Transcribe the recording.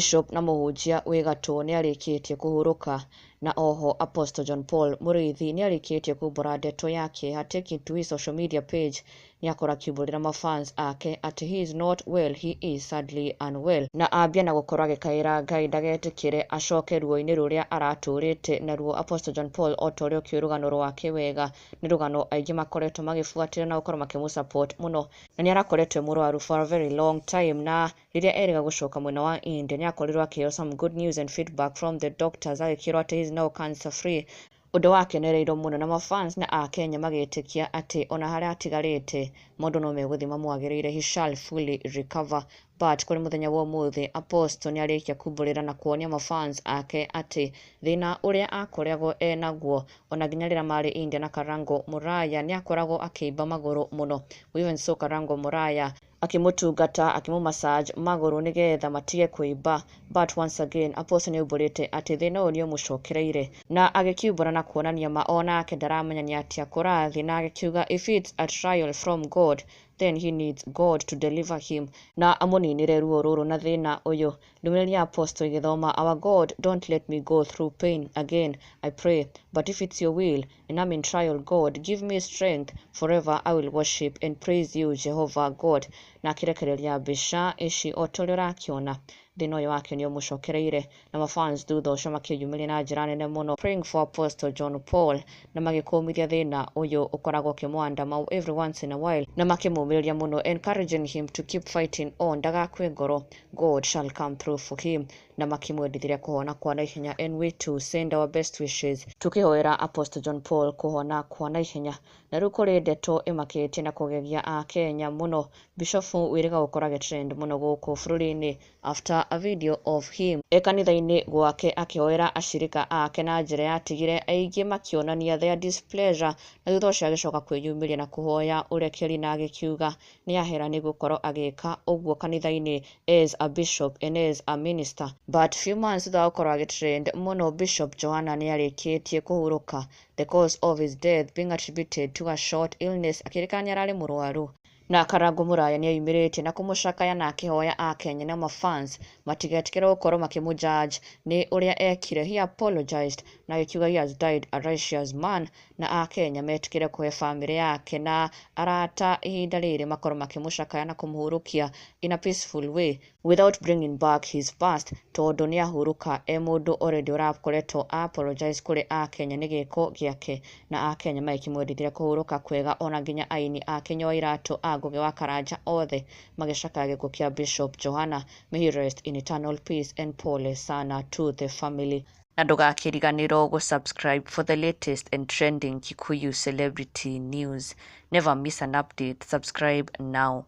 Bishop na mũhunjia wĩ gatũ nĩ arĩkĩtie kũhurũka, na oho Apostle John Paul Mũrĩithi nĩ arĩkĩtie kumbũra ndeto yake taking to his social media page. Nĩ akora akiumbũrĩra mafans ake atĩ he is not well, he is sadly unwell, na ambia na gũkorwo agĩkaĩra Ngai ndagetĩkĩre acoke ruo-inĩ rũrĩa aratũrĩte naruo. Apostle John Paul o ta ũrĩa ũkĩũĩ rũgano rwake wega, nĩ rũgano aingĩ makoretwo magĩbuatĩra na gũkorwo makĩmũsupport mũno, na nĩ arakoretwo mũrwaru for a very long time, na rĩrĩa erĩga gũcoka mwena wa India nĩ akorirwo akĩheo some good news and feedback from the doctors, agĩkĩrwo atĩ he is now cancer free. Ũndũ wakenereirwo mũno na mafans na Akenya magĩtĩkia atĩ ona harĩa atigarĩte mũndũ no megũthiĩ mamwagĩrĩire, he shall fully recover. But kũrĩ mũthenya wa ũmũthĩ Apostle nĩ arĩkia kumbũrĩra na kuonia mafans ake atĩ thĩna ũrĩa akoragwo enaguo ona nginya rĩrĩa marĩ India na Karango Muraya nĩ akoragwo akĩimba magũrũ mũno. Even so Karango Muraya akĩmũtungata akĩmũmassage magũrũ nĩgetha matige kũimba, but once again Apostle nĩ aumbũrĩte atĩ thĩna ũyũ nĩ ũmũcokereire, na agĩkiumbũra na kuonania ma onake ndaramenya nĩ atĩa kũrathiĩ, na agĩkiuga if it's a trial from God then he needs God to deliver him, na amũninĩre ruo rũrũ na thĩna ũyũ. Ndũmĩrĩri ya Apostle igĩthoma, our God, don't let me go through pain again, I pray, but if it's your will and I'm in trial, God, give me strength, forever I will worship and praise you, Jehovah God. Na akĩrekereria mbica ici o ta ũrĩa ũrakĩona thĩna ũyũ wake nĩ ũmũcokereire, na mafans thutha ũcio makĩyumĩria na njĩra nene mũno praying for Apostle John Paul, na magĩkũmithia thĩna ũyũ ũkoragwo ũkĩmwandama every once in a while, na makĩmũmĩrĩria mũno encouraging him to keep fighting on, ndagakue ngoro, God shall come through for him, na makĩmwendithĩria kũhona kwa naihenya. And we too send our best wishes tukĩhoera Apostle John Paul kũhona kwa naihenya. Na rĩu kũrĩ ndeto ĩmakĩtie na kũgegia Akenya mũno, Bishop wĩrĩga gũkorwo agĩtrend mũno gũkũ bũrũri-inĩ after a video of him kanitha-inĩ gwake akĩhoera ashirika ake na njĩra yatigire aingĩ makĩonania their displeasure, na thutha ũcio agĩcoka kwĩyumĩria na kũhoya ũrekeri, na agĩkiuga nĩ ahera nĩ gũkorwo agĩka ũguo kanitha-inĩ as a bishop and as a minister. But few months thutha wa gũkorwo agĩtrend mũno, Bishop Johana nĩ arĩkĩtie kũhurũka, the cause of his death being attributed to a short illness, akĩrĩkana nĩ ararĩ mũrwaru. Na Karango Muraya nĩ ayumĩrĩtie na kũmũcakaya na akĩhoya Akenya na mafans matigetikĩre gũkorwo makĩmũjudge nĩ ũrĩa ekire. He apologized na agĩkiuga he has died a righteous man, na Akenya metikĩre kũhe family yake na arata ihinda rĩrĩ makorwo makĩmũcakaya na kũmũhurũkia in a peaceful way without bringing back his past, tondũ nĩ ahurũka mũndũ already ũrakoretwo apologize kũrĩ Akenya nĩ gĩko gĩake, na Akenya magĩkĩmwendithĩria kũhurũka kwega, ona nginya aini a Kenya wa iratũ a Ngugi wa Karanja othe magĩcakaya gĩkuũ kĩa Bishop Johana. May he rest in eternal peace and pole sana to the family. Na ndũgakĩriganĩrwo gũsubscribe for the latest and trending Kikuyu celebrity news. Never miss an update. Subscribe now.